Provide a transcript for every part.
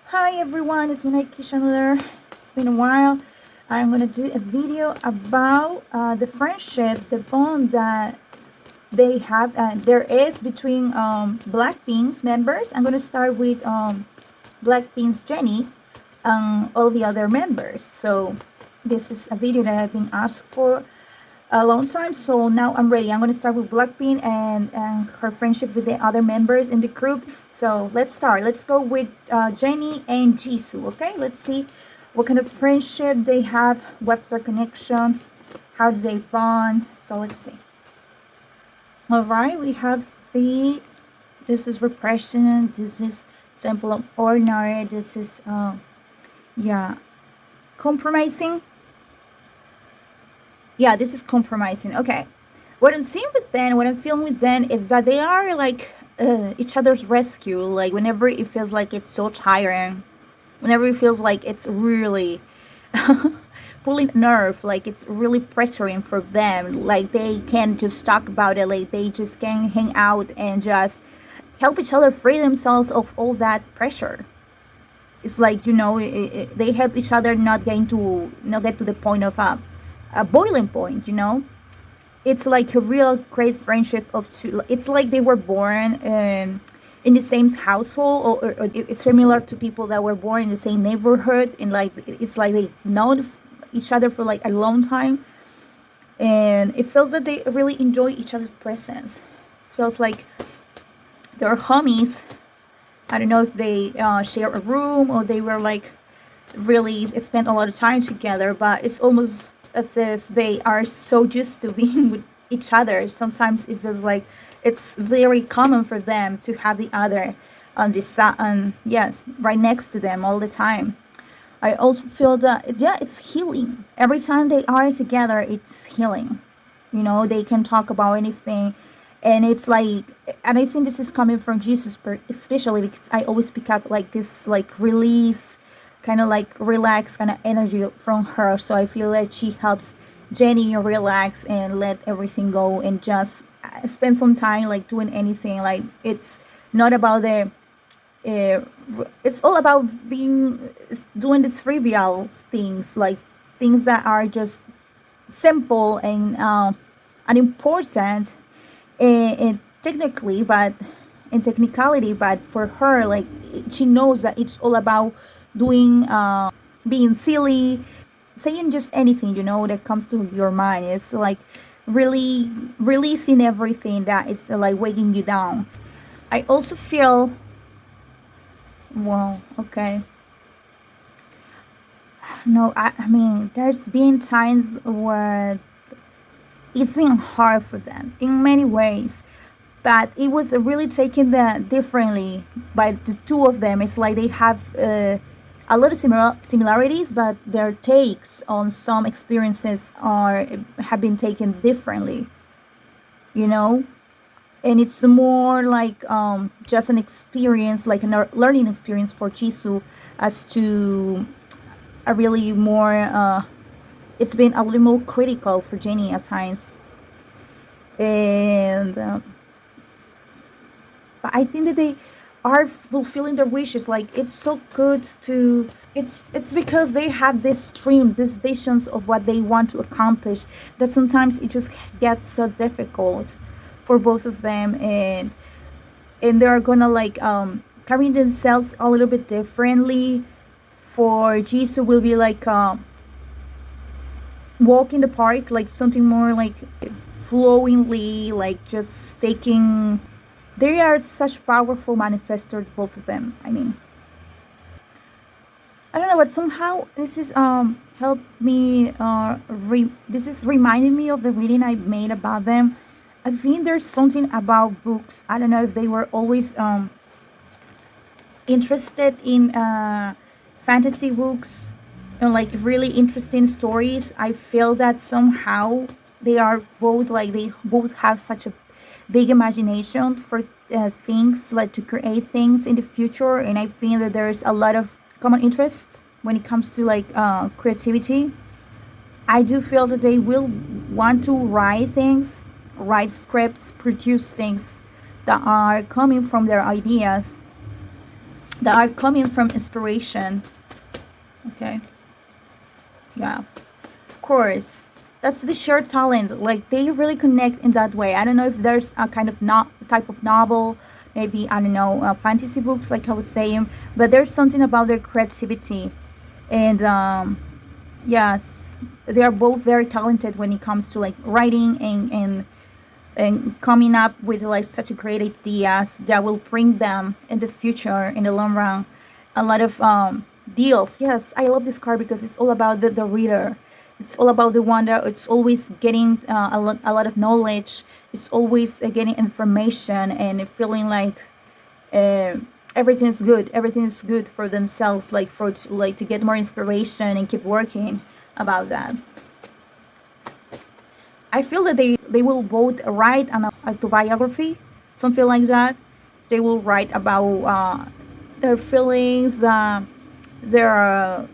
Hi everyone, it's Munay Ki Channeler. It's been a while. I'm gonna do a video about the friendship, the bond that they have, there is between Blackpink's members. I'm gonna start with Blackpink's Jennie and all the other members. So this is a video that I've been asked for a long time, so now I'm ready. I'm going to start with Blackpink and her friendship with the other members in the groups. So let's start. Let's go with Jennie and Jisoo. Okay, let's see what kind of friendship they have, what's their connection, how do they bond. So let's see. All right, we have the, this is repression, this is simple of ordinary, this is yeah, compromising. Yeah, this is compromising. Okay, what I'm seeing with them, what I'm feeling with them is that they are like each other's rescue. Like whenever it feels like it's so tiring, whenever it feels like it's really pulling nerve, like it's really pressuring for them, like they can just talk about it, like they just can hang out and just help each other free themselves of all that pressure. It's like, they help each other not get to the point of a boiling point, it's like a real great friendship of two. It's like they were born in the same household, or it's similar to people that were born in the same neighborhood, and like it's like they know each other for like a long time, and it feels that they really enjoy each other's presence. It feels like they're homies. I don't know if they share a room or they were like really spent a lot of time together, but it's almost as if they are so used to being with each other. Sometimes it feels like it's very common for them to have the other on the side, yes, right next to them all the time. I also feel that it's healing. Every time they are together, it's healing. They can talk about anything, and it's like, and I think this is coming from Jesus, especially because I always pick up like this, like release, kind of like relax kind of energy from her. So I feel like she helps Jennie relax and let everything go and just spend some time like doing anything. Like it's not about the uh, it's all about being doing these trivial things, like things that are just simple and unimportant and technically, but in technicality, but for her, like she knows that it's all about doing being silly, saying just anything that comes to your mind. It's like really releasing everything that is like weighing you down. I also feel, well, okay, no, I mean there's been times where it's been hard for them in many ways, but it was really taken that differently by the two of them. It's like they have a lot of similarities, but their takes on some experiences are have been taken differently, you know. And it's more like just an experience, like a learning experience for Jisoo, as to a really more. It's been a little more critical for Jennie at times, and but I think that they are fulfilling their wishes. Like it's so good to, it's because they have these dreams, these visions of what they want to accomplish, that sometimes it just gets so difficult for both of them, and they're gonna like carry themselves a little bit differently. For Jisoo will be like walk in the park, like something more like flowingly, like just taking, they are such powerful manifestors, both of them. I mean, I don't know, but somehow this is helped me. This is reminding me of the reading I made about them. I think there's something about books. I don't know if they were always interested in fantasy books and like really interesting stories. I feel that somehow they are both, like they both have such a big imagination for things, like to create things in the future, and I think that there's a lot of common interests when it comes to like creativity. I do feel that they will want to write things, write scripts, produce things that are coming from their ideas. that are coming from inspiration. Okay. Yeah. Of course. That's the shared talent. Like they really connect in that way. I don't know if there's a kind of not type of novel, maybe I don't know, fantasy books, like I was saying, but there's something about their creativity, and yes, they are both very talented when it comes to like writing and coming up with like such a great ideas that will bring them in the future, in the long run, a lot of deals. Yes, I love this card because it's all about the reader. It's all about the one that it's always getting a lot of knowledge. It's always getting information and feeling like uh, everything is good. Everything is good for themselves, like like to get more inspiration and keep working about that. I feel that they will both write an autobiography, something like that. They will write about their feelings, their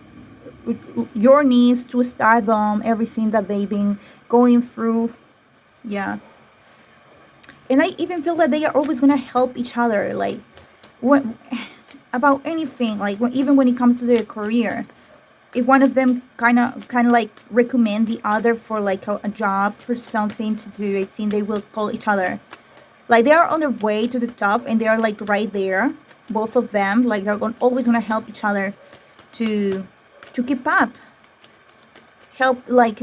journeys to stardom, everything that they've been going through. Yes, and I even feel that they are always gonna help each other, like when about anything, like even when it comes to their career. If one of them kind of like recommend the other for like a job for something to do, I think they will call each other. Like they are on their way to the top and they are like right there, both of them. Like they're always gonna help each other to keep up. Help, like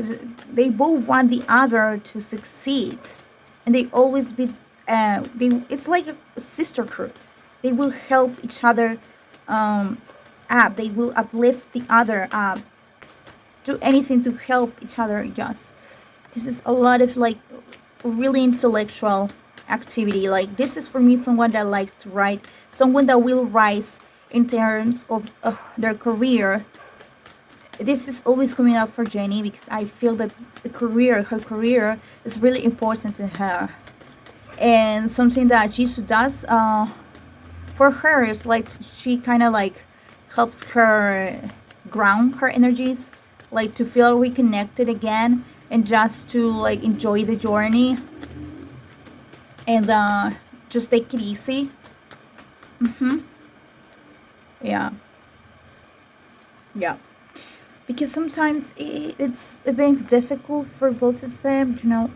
they both want the other to succeed, and they always be they it's like a sisterhood. They will help each other up. They will uplift the other up. Do anything to help each other. Yes, this is a lot of like really intellectual activity. Like this is for me someone that likes to write, someone that will rise in terms of their career. This is always coming up for Jennie because I feel that her career is really important to her, and something that Jisoo does for her is like she kind of like helps her ground her energies, like to feel reconnected again and just to like enjoy the journey and just take it easy. Yeah, yeah. Because sometimes it's a bit difficult for both of them, you know,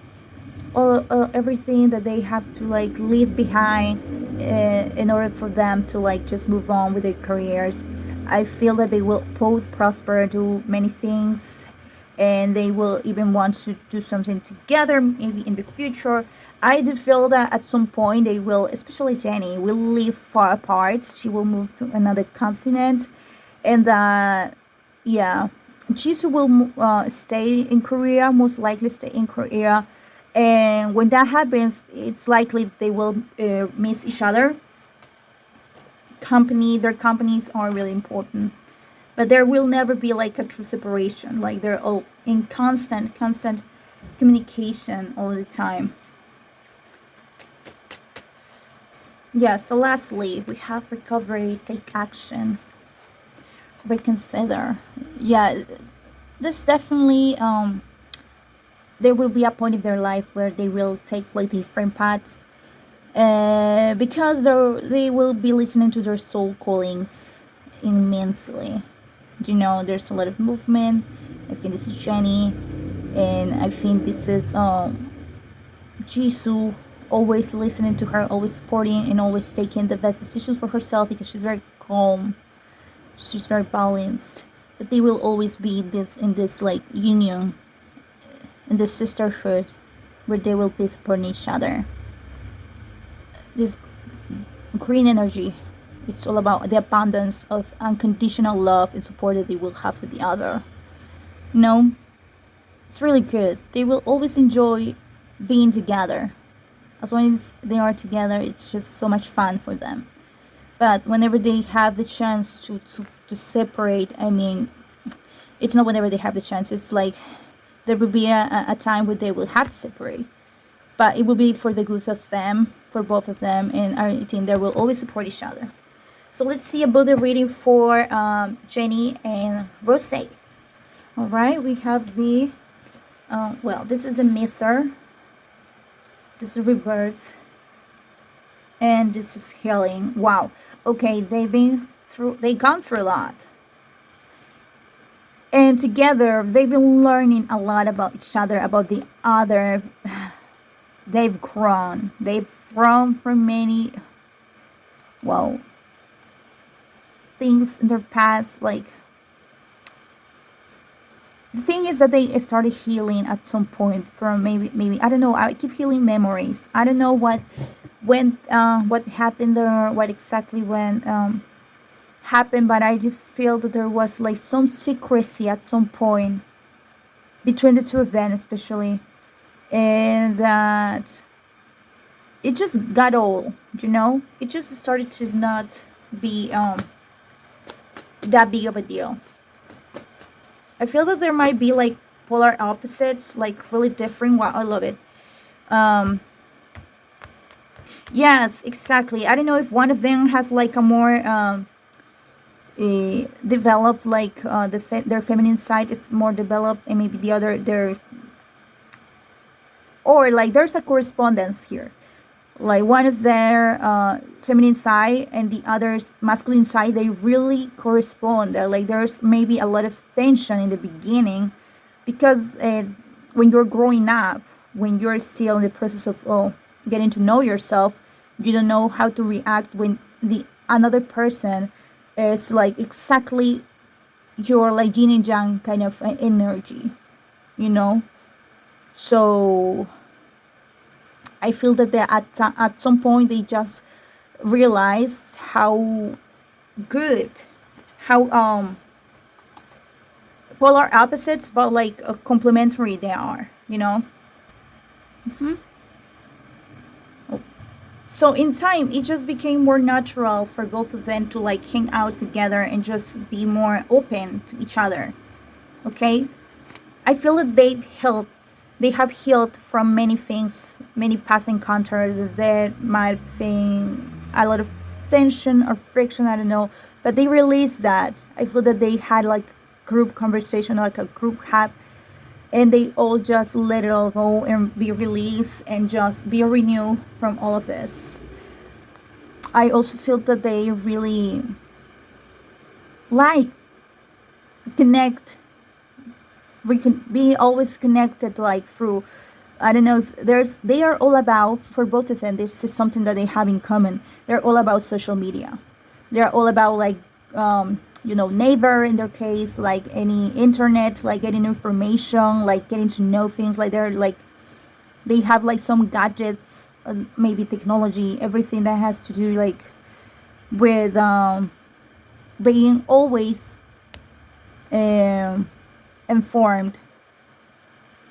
everything that they have to like leave behind in order for them to like just move on with their careers. I feel that they will both prosper, do many things, and they will even want to do something together maybe in the future. I do feel that at some point they will, especially Jennie, will live far apart. She will move to another continent, and yeah, Jisoo will stay in Korea, most likely stay in Korea. And when that happens, it's likely they will miss each other. Their companies are really important. But there will never be like a true separation. Like they're all in constant communication all the time. Yeah, so lastly, we have recovery, take action, reconsider. Yeah, there's definitely there will be a point in their life where they will take like different paths because they will be listening to their soul callings immensely. You know, there's a lot of movement. I think this is Jennie, and I think this is Jisoo, always listening to her, always supporting, and always taking the best decisions for herself because she's very calm, she's very balanced. But they will always be this in this like union, in this sisterhood, where they will be supporting each other. This green energy, it's all about the abundance of unconditional love and support that they will have for the other. You know, it's really good. They will always enjoy being together. As long as they are together, it's just so much fun for them. But whenever they have the chance to separate, I mean, it's not whenever they have the chance. It's like there will be a time where they will have to separate. But it will be for the good of them, for both of them, and I think they will always support each other. So let's see about the reading for Jennie and Rosé. All right, we have the, well, this is the Mister, this is Rebirth, and this is Healing. Wow. Okay, they gone through a lot. And together, they've been learning a lot about each other, about the other. They've grown. They've grown from many, well, things in their past. Like, the thing is that they started healing at some point from maybe I don't know. I keep healing memories. I don't know what happened there, what exactly went happened, but I do feel that there was like some secrecy at some point between the two of them, especially, and that it just got old. It just started to not be that big of a deal. I feel that there might be like polar opposites, like really different. Wow, I love it. Um, yes, exactly. I don't know if one of them has like a more developed, like their feminine side is more developed, and maybe the other their or like there's a correspondence here. Like one of their feminine side and the other's masculine side, they really correspond. Like there's maybe a lot of tension in the beginning because when you're growing up, when you're still in the process of getting to know yourself, you don't know how to react when the another person is like exactly your like yin and yang kind of energy, you know. So I feel that at some point they just realized how good, how polar opposites, but like complementary they are, you know. Hmm. So in time, it just became more natural for both of them to like hang out together and just be more open to each other. Okay, I feel that they have healed from many things, many past encounters that might think a lot of tension or friction, I don't know. But they released that. I feel that they had like group conversation, like a group have, and they all just let it all go and be released and just be renewed from all of this. I also feel that they really like connect we can be always connected like through I don't know if there's they are all about for both of them this is something that they have in common. They're all about social media. They're all about like neighbor in their case, like any internet, like getting information, like getting to know things, like they're like they have like some gadgets, maybe technology, everything that has to do like with being always um informed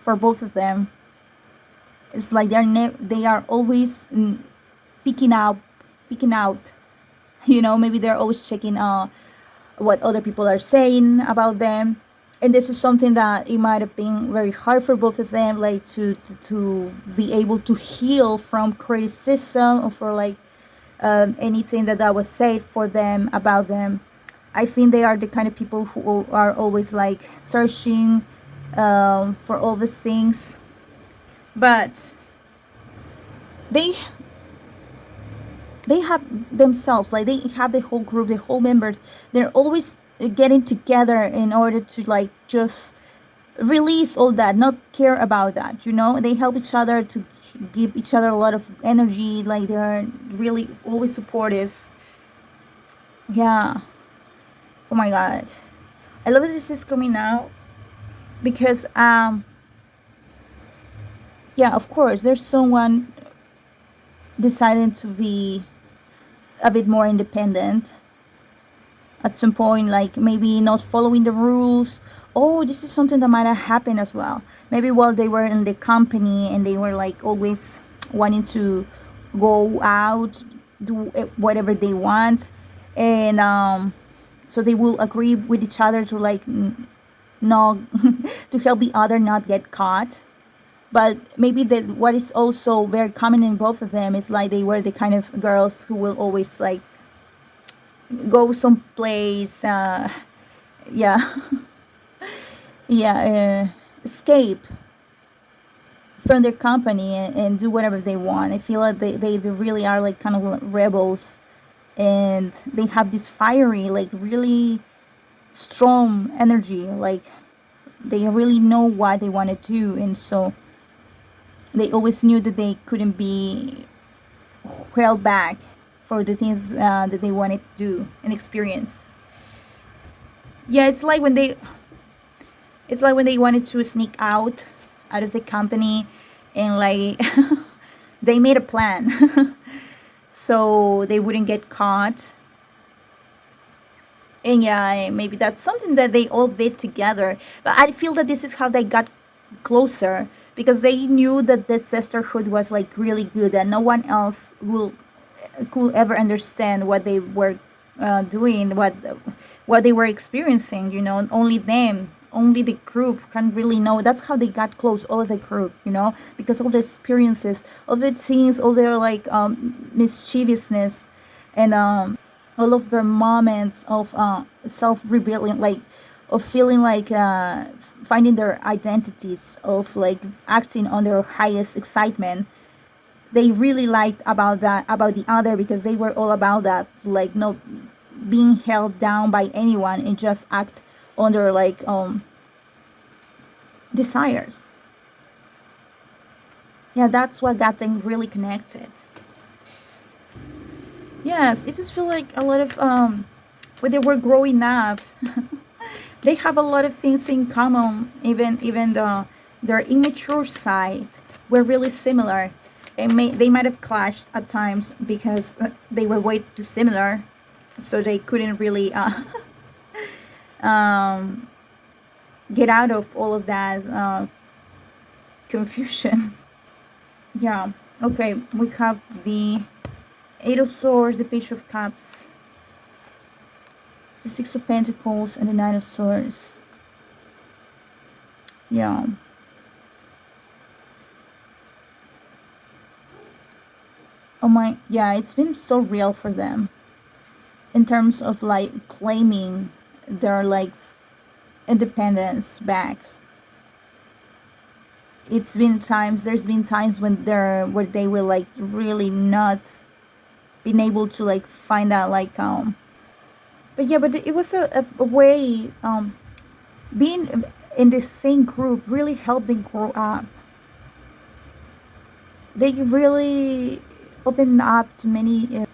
for both of them. It's like they are always picking out picking out. Maybe they're always checking what other people are saying about them. And this is something that it might have been very hard for both of them, like to be able to heal from criticism or for like anything that was said for them about them. I think they are the kind of people who are always like searching for all these things, but they they have themselves, like they have the whole group, the whole members. They're always getting together in order to like just release all that, not care about that. They help each other to give each other a lot of energy. Like they're really always supportive. Yeah. Oh my god. I love that this is coming out because yeah, of course there's someone deciding to be a bit more independent at some point, like maybe not following the rules. Oh, this is something that might have happened as well. Maybe while they were in the company and they were like always wanting to go out, do whatever they want, and so they will agree with each other to like not to help the other not get caught. But maybe that what is also very common in both of them is like they were the kind of girls who will always like go someplace, yeah, yeah, escape from their company and do whatever they want. I feel like they really are like kind of rebels and they have this fiery, like really strong energy, like they really know what they want to do, and so they always knew that they couldn't be held back for the things that they wanted to do and experience. Yeah, it's like when they wanted to sneak out of the company, and like they made a plan so they wouldn't get caught. And yeah, maybe that's something that they all did together. But I feel that this is how they got closer, because they knew that the sisterhood was like really good, and no one else will could ever understand what they were doing, what they were experiencing. You know, only them, only the group can really know. That's how they got close, all of the group. You know, because all the experiences, all the things, all their like mischievousness, and all of their moments of self rebellion, like of feeling like finding their identities, of like acting on their highest excitement. They really liked about that, about the other, because they were all about that, like not being held down by anyone and just act on their like desires. Yeah, that's what got them really connected. Yes, it just feel like a lot of when they were growing up, they have a lot of things in common. Even their immature side were really similar. They might have clashed at times because they were way too similar, so they couldn't really um, get out of all of that confusion. Yeah. Okay, we have the Eight of Swords, the Page of Cups, the Six of Pentacles, and the Nine of Swords. Yeah. Oh my, yeah, it's been so real for them in terms of like claiming their like independence back. There's been times when where they were like really not being able to like find out like but yeah, but it was a way being in the same group really helped them grow up. They really opened up to many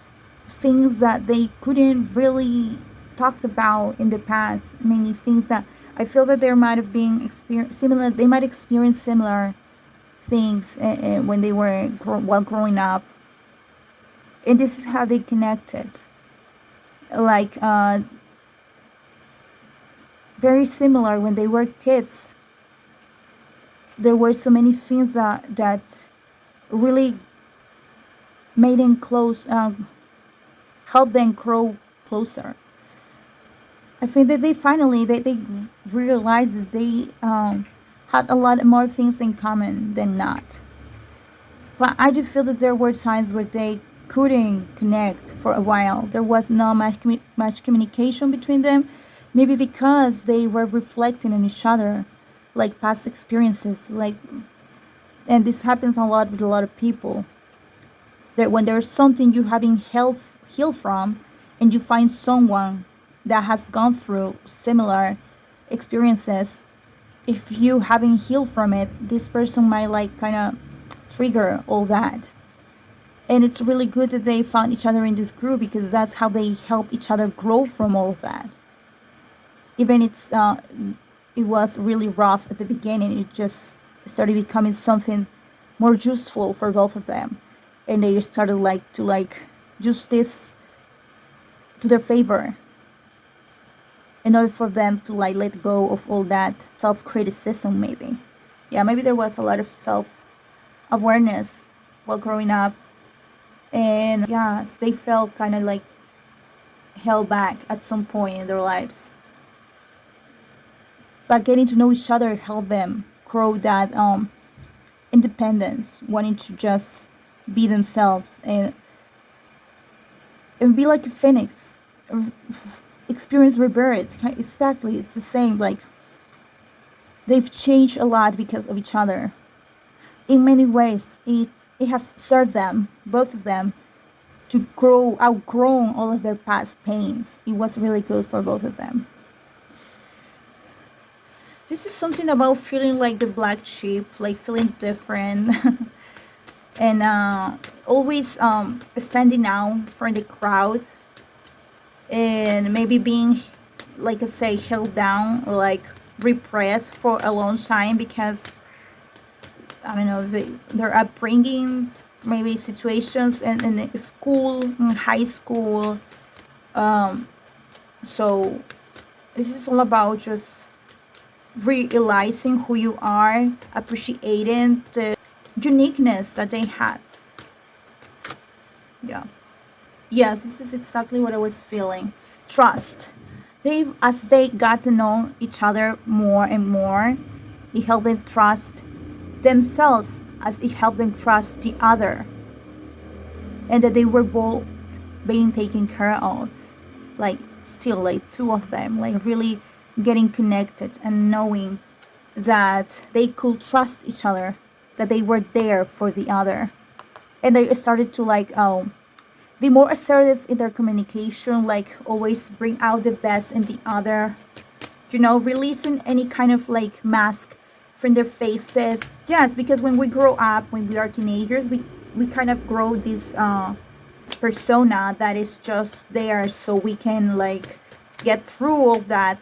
things that they couldn't really talk about in the past. Many things that I feel that there might have been similar. They might experience similar things when they were while growing up, and this is how they connected. Like very similar when they were kids. There were so many things that really made them close, helped them grow closer. I think that they realized that they had a lot more things in common than not. But I do feel that there were times where they couldn't connect for a while. There was not much communication between them, maybe because they were reflecting on each other, like past experiences, like, and this happens a lot with a lot of people. That when there's something you haven't healed from, and you find someone that has gone through similar experiences, if you haven't healed from it, this person might like kind of trigger all that. And it's really good that they found each other in this group, because that's how they help each other grow from all of that. Even it was really rough at the beginning, it just started becoming something more useful for both of them, and they started like to like use this to their favor in order for them to like let go of all that self-criticism. Maybe, yeah, maybe there was a lot of self-awareness while growing up, and yes, they felt kind of like held back at some point in their lives, but getting to know each other helped them grow that independence, wanting to just be themselves and be like a phoenix, experience rebirth. Exactly, it's the same. Like they've changed a lot because of each other. In many ways, it has served them, both of them, to grow outgrown all of their past pains. It was really good for both of them. This is something about feeling like the black sheep, like feeling different, and always standing out from the crowd, and maybe being, like I say, held down or like repressed for a long time because I don't know their upbringings, maybe situations in school, in high school. So this is all about just realizing who you are, appreciating the uniqueness that they had. Yeah. Yes, this is exactly what I was feeling. Trust. As they got to know each other more and more, it helped them trust themselves as it helped them trust the other. And that they were both being taken care of. Like, still, like, two of them, like, really getting connected and knowing that they could trust each other, that they were there for the other. And they started to, like, be more assertive in their communication, like always bring out the best in the other, releasing any kind of like mask from their faces. Yes, because when we grow up, when we are teenagers, we kind of grow this persona that is just there so we can like get through all that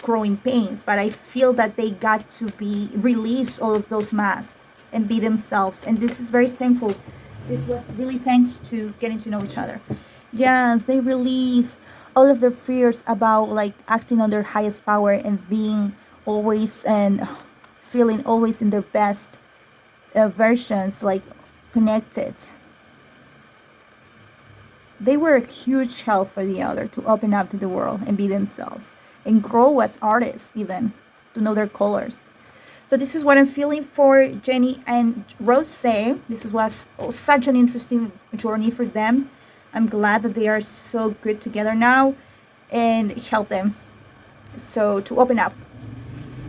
growing pains. But I feel that they got to be release all of those masks and be themselves, and this is very thankful. This was really thanks to getting to know each other. Yes, they release all of their fears about like acting on their highest power and being always and feeling always in their best versions, like connected. They were a huge help for the other to open up to the world and be themselves and grow as artists, even to know their colors. So this is what I'm feeling for Jennie and Rosé. Was such an interesting journey for them. I'm glad that they are so good together now and help them so to open up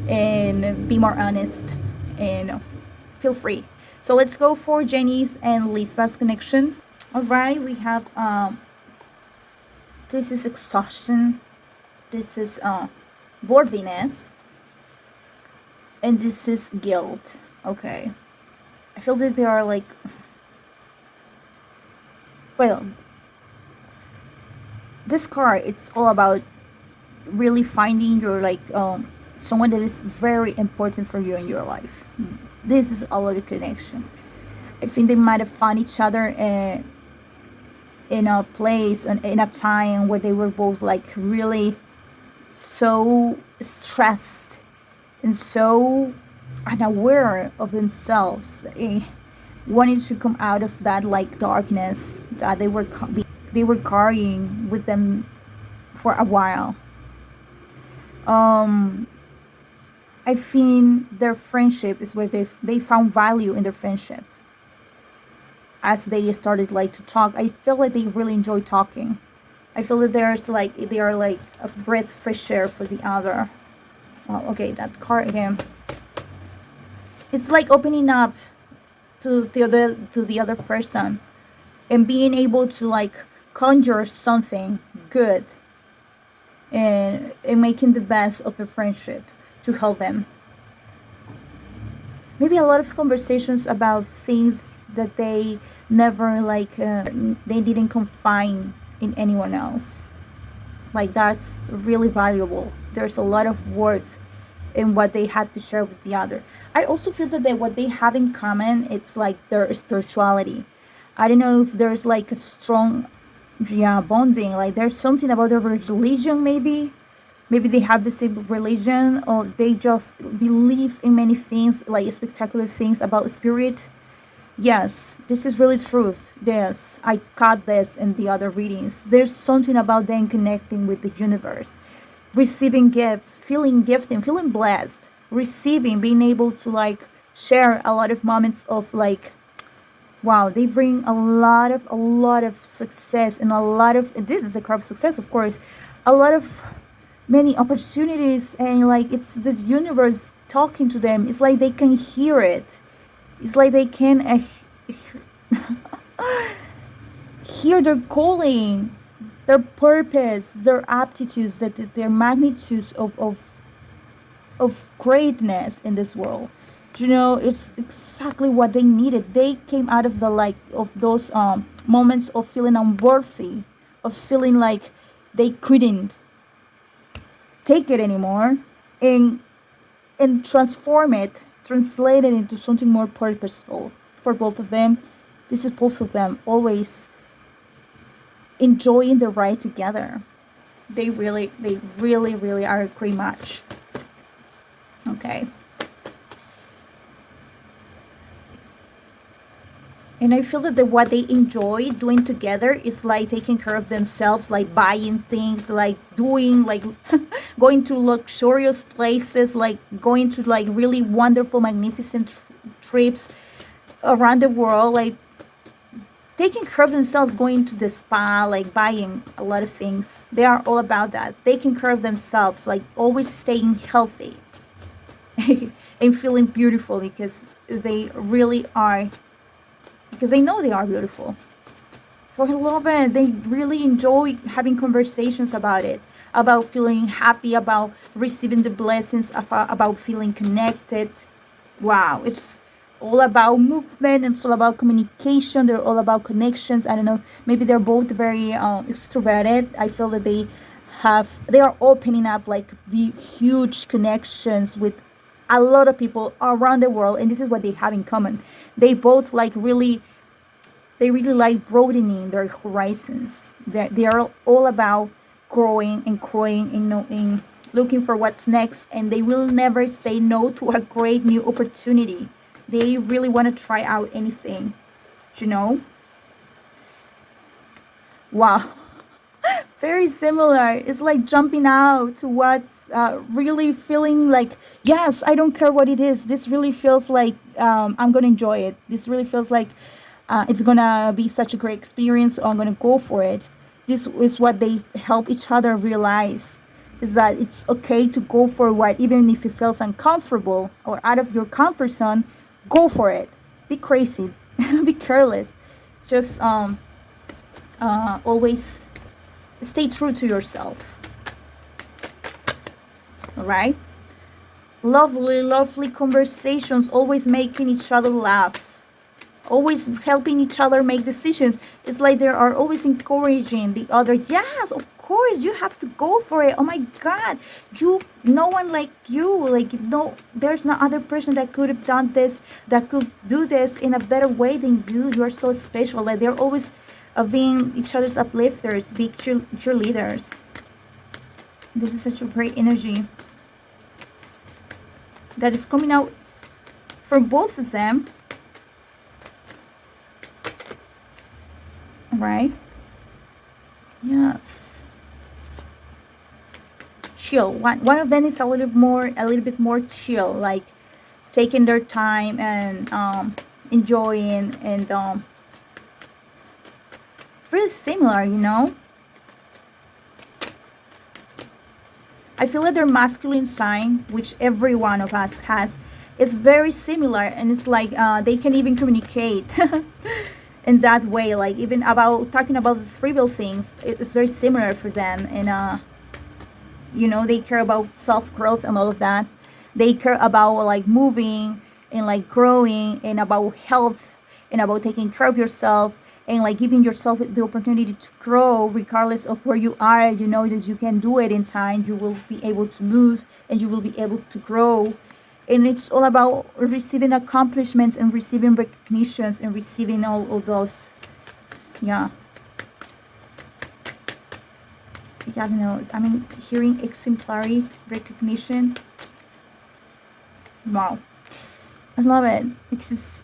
and be more honest and feel free. So let's go for Jennie's and Lisa's connection. All right, we have this is exhaustion. This is worthiness. And this is guilt. Okay. I feel that they are like, well, this card, it's all about really finding your like someone that is very important for you in your life. This is all of the connection. I think they might have found each other in a place and in a time where they were both like really so stressed and so unaware of themselves, wanting to come out of that like darkness that they were carrying with them for a while. I think their friendship is where they found value in their friendship. As they started like to talk, I feel like they really enjoy talking. I feel that they are like a breath fresh air for the other. Oh, okay, that card again. It's like opening up to the other person and being able to like conjure something good and making the best of the friendship to help them. Maybe a lot of conversations about things that they never like they didn't confine in anyone else. Like that's really valuable. There's a lot of worth in what they had to share with the other. I also feel that what they have in common, it's like their spirituality. I don't know if there's like a strong bonding. Like there's something about their religion maybe. Maybe they have the same religion or they just believe in many things, like spectacular things about spirit. Yes, this is really truth. Yes, I caught this in the other readings. There's something about them connecting with the universe, receiving gifts, feeling gifting, feeling blessed, receiving, being able to like share a lot of moments of like, wow, they bring a lot of success and a lot of, this is a card of success, of course, a lot of many opportunities and like it's the universe talking to them. It's like they can hear it. It's like they can hear their calling, their purpose, their aptitudes, their magnitudes of greatness in this world. It's exactly what they needed. They came out of the like of those moments of feeling unworthy, of feeling like they couldn't take it anymore, and transform it, translate it into something more purposeful for both of them. This is both of them always enjoying the ride together. They really, really are a great match. Okay. And I feel that what they enjoy doing together is like taking care of themselves, like buying things, like doing, like going to luxurious places, like going to like really wonderful, magnificent trips around the world, like taking care of themselves, going to the spa, like buying a lot of things. They are all about that. Taking care of themselves, like always staying healthy and feeling beautiful because they really are, because they know they are beautiful. So I love it. They really enjoy having conversations about it, about feeling happy, about receiving the blessings, about feeling connected. Wow, it's all about movement, and it's all about communication. They're all about connections. I don't know, maybe they're both very extroverted. I feel that they are opening up like huge connections with a lot of people around the world, and this is what they have in common. They both like really, they really like broadening their horizons. They are all about growing and growing and knowing, looking for what's next, and they will never say no to a great new opportunity. They really want to try out anything, you know? Wow. Very similar. It's like jumping out to what's really feeling like, yes, I don't care what it is. This really feels like I'm going to enjoy it. This really feels like it's going to be such a great experience, so I'm going to go for it. This is what they help each other realize, is that it's okay to go for what, even if it feels uncomfortable or out of your comfort zone, go for it. Be crazy. Be careless. Just always stay true to yourself. All right? Lovely, lovely conversations, always making each other laugh, always helping each other make decisions. It's like they are always encouraging the other. Yes, of course, you have to go for it. Oh my God, no one like you. Like, no, there's no other person that could have done this, that could do this in a better way than you. You are so special. Like, they're always being each other's uplifters, big cheerleaders. This is such a great energy that is coming out from both of them. Right? Yes. Chill. One of them is a little bit more chill, like taking their time and enjoying, and really similar, you know. I feel like their masculine sign, which every one of us has, is very similar, and it's like they can even communicate in that way. Like, even about talking about the trivial things, it's very similar for them. And you know, they care about self growth and all of that. They care about like moving and like growing, and about health, and about taking care of yourself, and like giving yourself the opportunity to grow regardless of where you are. You know that you can do it in time. You will be able to move, and you will be able to grow. And it's all about receiving accomplishments and receiving recognitions and receiving all of those. Yeah. I don't know. I mean, hearing exemplary recognition. Wow. I love it. Because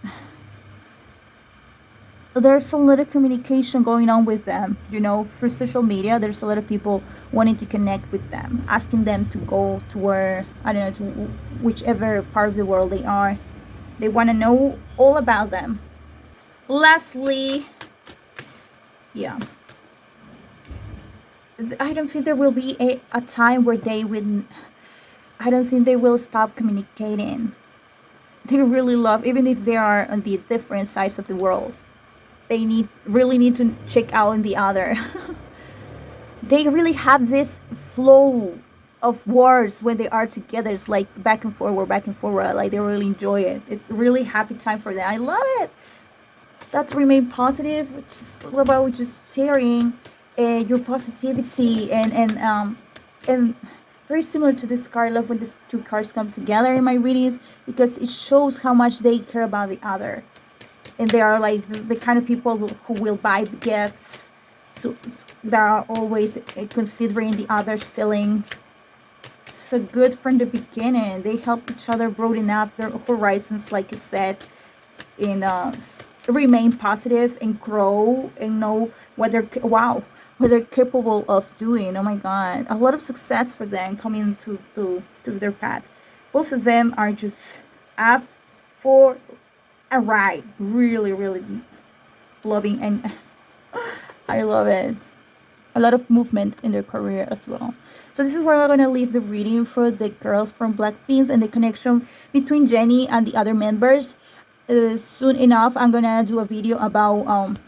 there's a lot of communication going on with them, you know, through social media. There's a lot of people wanting to connect with them, asking them to go to where, I don't know, to whichever part of the world they are. They want to know all about them. Lastly, yeah, I don't think there will be a time where I don't think they will stop communicating. They really love, even if they are on the different sides of the world. they really need to check out in the other. They really have this flow of words when they are together. It's like back and forward. Like they really enjoy it. It's a really happy time for them. I love it. That's remain positive, which is all about just sharing your positivity and very similar to this card. I love when these two cards come together in my readings because it shows how much they care about the other, and they are like the kind of people who will buy gifts, so that are always considering the other's feelings. So good from the beginning. They help each other broaden up their horizons, like I said, in remain positive and grow and know what they're what they're capable of doing. Oh my god, a lot of success for them coming to their path. Both of them are just up for a ride. Really, really loving, and I love it. A lot of movement in their career as well. So this is where we're gonna leave the reading for the girls from Blackpink and the connection between Jennie and the other members. Soon enough, I'm gonna do a video about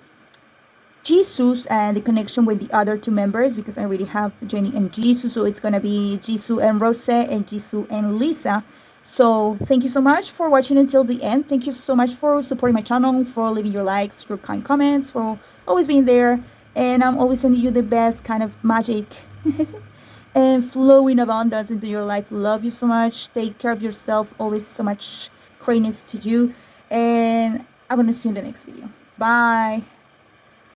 Jisoo and the connection with the other two members because I already have Jennie and Jisoo. So it's gonna be Jisoo and Rosé and Jisoo and Lisa. So thank you so much for watching until the end. Thank you so much for supporting my channel, for leaving your likes, your kind comments, for always being there. And I'm always sending you the best kind of magic and flowing abundance into your life. Love you so much. Take care of yourself. Always so much greatness to you. And I'm going to see you in the next video. Bye.